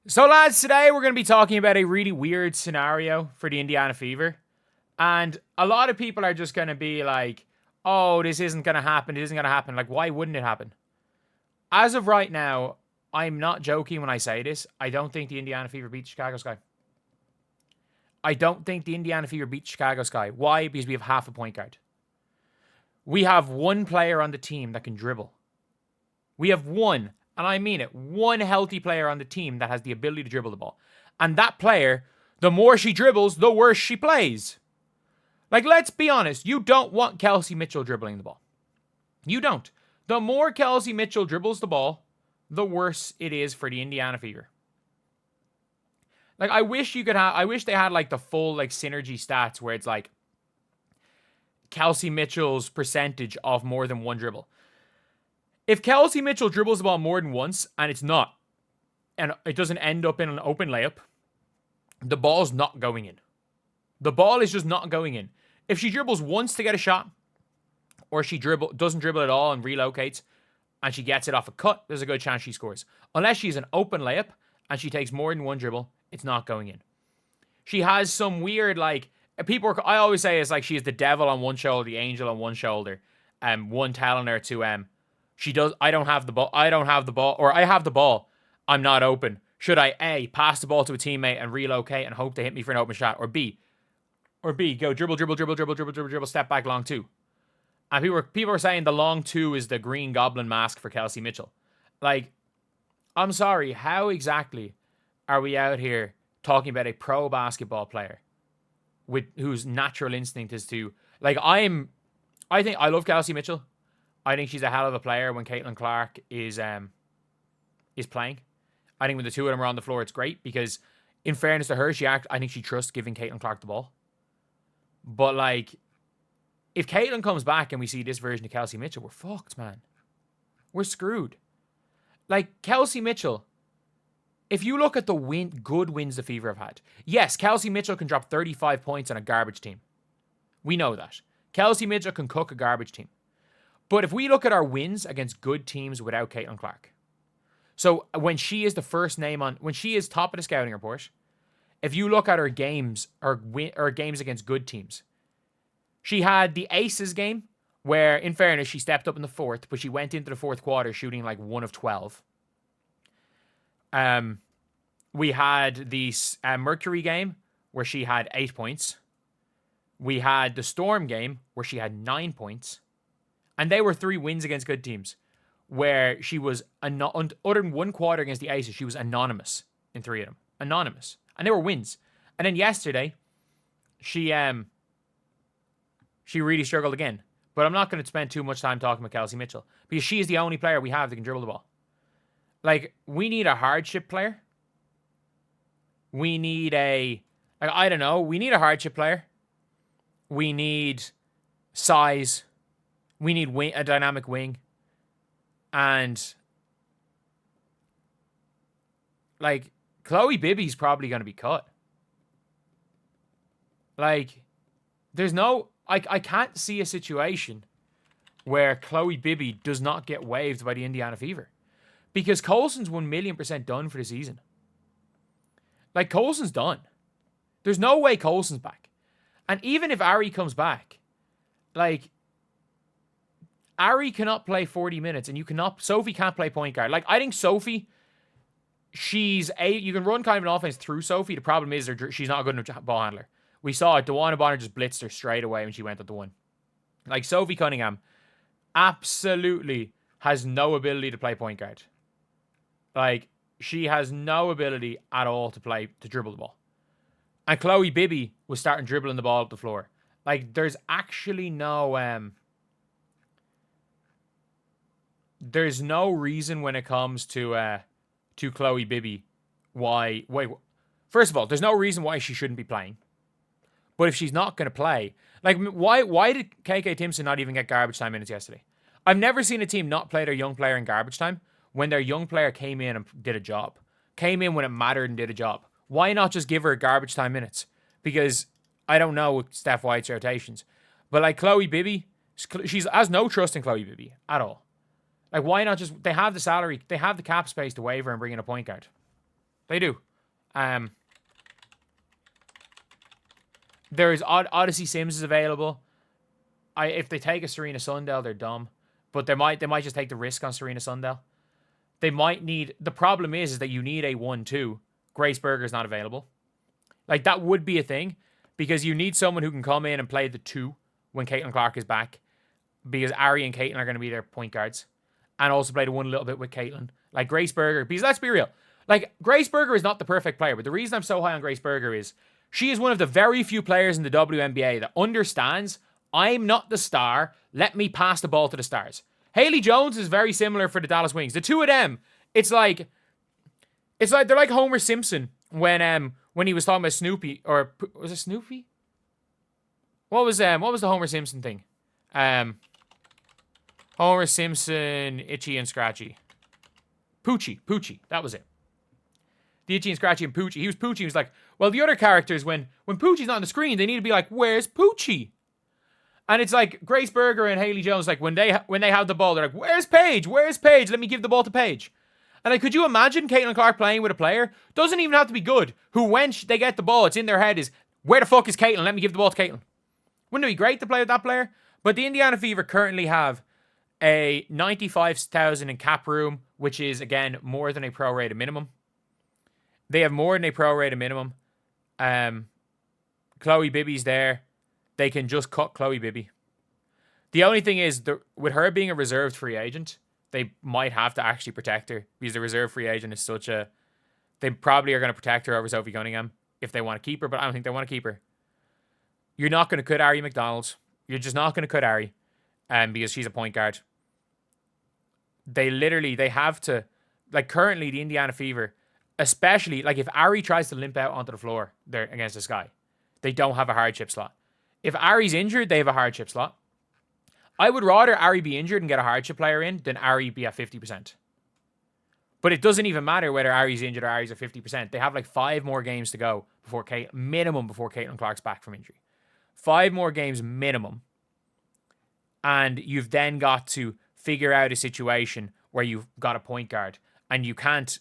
So, lads, today we're going to be talking about a really weird scenario for the Indiana Fever. And a lot of people are just going to be like, oh, this isn't going to happen. It isn't going to happen. Like, why wouldn't it happen? As of right now, I'm not joking when I say this. I don't think the Indiana Fever beat Chicago Sky. I don't think the Indiana Fever beat Chicago Sky. Why? Because we have half a point guard. We have one player on the team that can dribble. We have one, and I mean it, one healthy player on the team that has the ability to dribble the ball. And that player, the more she dribbles, the worse she plays. Like, let's be honest. You don't want Kelsey Mitchell dribbling the ball. You don't. The more Kelsey Mitchell dribbles the ball, the worse it is for the Indiana Fever. Like, I wish they had like the full like synergy stats where it's like Kelsey Mitchell's percentage of more than one dribble. If Kelsey Mitchell dribbles the ball more than once and it's not, and it doesn't end up in an open layup, the ball's not going in. The ball is just not going in. If she dribbles once to get a shot, or she doesn't dribble at all and relocates, and she gets it off a cut, there's a good chance she scores. Unless she's an open layup and she takes more than one dribble, it's not going in. She has some weird, like, I always say it's like she has the devil on one shoulder, the angel on one shoulder, one telling her to I don't have the ball, or I have the ball, I'm not open. Should I A, pass the ball to a teammate and relocate and hope they hit me for an open shot, or B, go dribble, step back, long two. And people are saying the long two is the Green Goblin mask for Kelsey Mitchell. Like, I'm sorry, how exactly are we out here talking about a pro basketball player whose natural instinct is to, like, I think I love Kelsey Mitchell. I think she's a hell of a player when Caitlin Clark is playing. I think when the two of them are on the floor, it's great because, in fairness to her, I think she trusts giving Caitlin Clark the ball. But, like, if Caitlin comes back and we see this version of Kelsey Mitchell, we're fucked, man. We're screwed. Like, Kelsey Mitchell, if you look at the good wins the Fever have had, yes, Kelsey Mitchell can drop 35 points on a garbage team. We know that. Kelsey Mitchell can cook a garbage team. But if we look at our wins against good teams without Caitlin Clark, so when she is the first name when she is top of the scouting report, if you look at her games or games against good teams, she had the Aces game where, in fairness, she stepped up in the fourth, but she went into the fourth quarter shooting like 1 of 12. We had the Mercury game where she had 8 points. We had the Storm game where she had 9 points. And they were 3 wins against good teams where she was, other than one quarter against the Aces, she was anonymous in 3 of them. Anonymous. And they were wins. And then yesterday, she really struggled again. But I'm not going to spend too much time talking about Kelsey Mitchell because she is the only player we have that can dribble the ball. Like, we need a hardship player. We need we need a hardship player. We need size. We need a dynamic wing. And, like, Chloe Bibby's probably going to be cut. Like, I can't see a situation where Chloe Bibby does not get waived by the Indiana Fever. Because Colson's 1,000,000% done for the season. Like, Colson's done. There's no way Colson's back. And even if Ari comes back, like, Ari cannot play 40 minutes and Sophie can't play point guard. Like, I think Sophie, you can run kind of an offense through Sophie. The problem is she's not a good enough ball handler. We saw it. DeWanna Bonner just blitzed her straight away when she went up to one. Like, Sophie Cunningham absolutely has no ability to play point guard. Like, she has no ability at all to dribble the ball. And Chloe Bibby was starting dribbling the ball up the floor. Like, there's actually there's no reason when it comes to Chloe Bibby first of all, there's no reason why she shouldn't be playing. But if she's not going to play, like, why did KK Timson not even get garbage time minutes yesterday? I've never seen a team not play their young player in garbage time when their young player came in and did a job. Came in when it mattered and did a job. Why not just give her garbage time minutes? Because I don't know with Steph White's rotations. But, like, Chloe Bibby, she has no trust in Chloe Bibby at all. Like, why not just, they have the salary, they have the cap space to waive her and bring in a point guard. They do. There is Odyssey Sims is available. If they take a Serena Sundell, they're dumb. But they might just take the risk on Serena Sundell. They might need... The problem is that you need a 1-2. Grace Berger's not available. Like, that would be a thing. Because you need someone who can come in and play the 2 when Caitlin Clark is back. Because Ari and Caitlin are going to be their point guards. And also play the 1 a little bit with Caitlin. Like, Grace Berger... Because let's be real. Like, Grace Berger is not the perfect player. But the reason I'm so high on Grace Berger is... She is one of the very few players in the WNBA that understands, I'm not the star, let me pass the ball to the stars. Haley Jones is very similar for the Dallas Wings. The two of them, it's like they're like Homer Simpson when he was talking about Snoopy, or was it Snoopy? What was the Homer Simpson thing? Homer Simpson, Itchy and Scratchy. Poochie, that was it. The Itchy and Scratchy and Poochie. He was Poochie. He was like, well, the other characters, when Poochie's not on the screen, they need to be like, where's Poochie? And it's like Grace Berger and Haley Jones, like when they have the ball, they're like, where's Paige? Where's Paige? Let me give the ball to Paige. And like, could you imagine Caitlin Clark playing with a player? Doesn't even have to be good. Who, when they get the ball, it's in their head is, where the fuck is Caitlin? Let me give the ball to Caitlin. Wouldn't it be great to play with that player? But the Indiana Fever currently have a $95,000 in cap room, which is, again, more than a prorated minimum. They have more than a prorated minimum. Chloe Bibby's there. They can just cut Chloe Bibby. The only thing is, with her being a reserved free agent, they might have to actually protect her. Because the reserve free agent is such a... They probably are going to protect her over Sophie Cunningham if they want to keep her, but I don't think they want to keep her. You're not going to cut Ari McDonald. You're just not going to cut Ari because she's a point guard. They have to... Like, currently, the Indiana Fever... Especially, like, if Ari tries to limp out onto the floor there against this guy, they don't have a hardship slot. If Ari's injured, they have a hardship slot. I would rather Ari be injured and get a hardship player in than Ari be at 50%. But it doesn't even matter whether Ari's injured or Ari's at 50%. They have, like, 5 more games to go before Caitlin Clark's back from injury. 5 more games minimum. And you've then got to figure out a situation where you've got a point guard. And you can't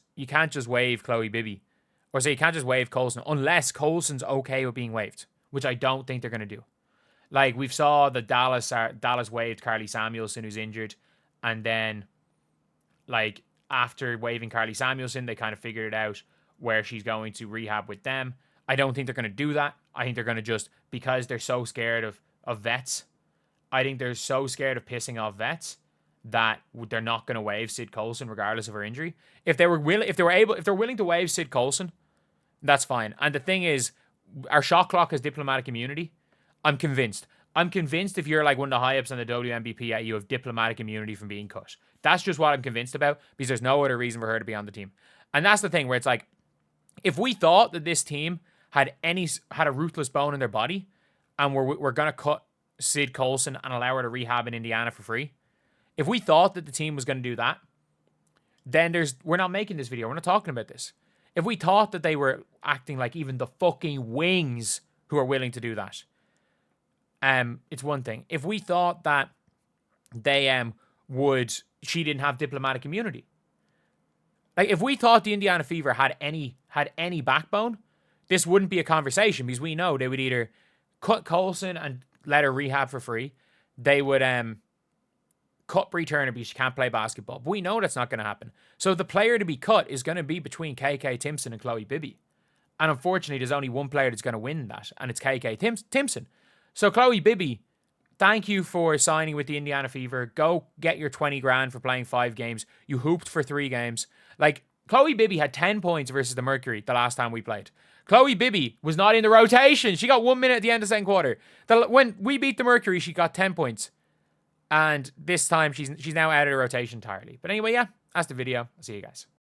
just waive Chloe Bibby. Or say you can't just waive Colson unless Colson's okay with being waived. Which I don't think they're going to do. Like, we've saw the Dallas waived Carly Samuelson, who's injured. And then, like, after waiving Carly Samuelson, they kind of figured it out where she's going to rehab with them. I don't think they're going to do that. I think they're going to just, because they're so scared of vets. I think they're so scared of pissing off vets that they're not going to waive Sid Colson regardless of her injury. If they're willing to waive Sid Colson, that's fine. And the thing is, our shot clock has diplomatic immunity. I'm convinced if you're like one of the high ups on the WNBP, you have diplomatic immunity from being cut. That's just what I'm convinced about because there's no other reason for her to be on the team. And that's the thing where it's like, if we thought that this team had a ruthless bone in their body and we're going to cut Sid Colson and allow her to rehab in Indiana for free, if we thought that the team was going to do that, then we're not making this video. We're not talking about this. If we thought that they were acting like even the fucking Wings who are willing to do that, it's one thing. If we thought that she didn't have diplomatic immunity, like if we thought the Indiana Fever had any backbone, this wouldn't be a conversation because we know they would either cut Colson and let her rehab for free. They would cut Bree Turner because she can't play basketball. But we know that's not going to happen. So the player to be cut is going to be between KK Timson and Chloe Bibby. And unfortunately, there's only one player that's going to win that, and it's KK Timson. So Chloe Bibby, thank you for signing with the Indiana Fever. Go get your 20 grand for playing 5 games. You hooped for 3 games. Like, Chloe Bibby had 10 points versus the Mercury the last time we played. Chloe Bibby was not in the rotation. She got 1 minute at the end of the second quarter. When we beat the Mercury, she got 10 points. And this time, she's now out of the rotation entirely. But anyway, yeah, that's the video. I'll see you guys.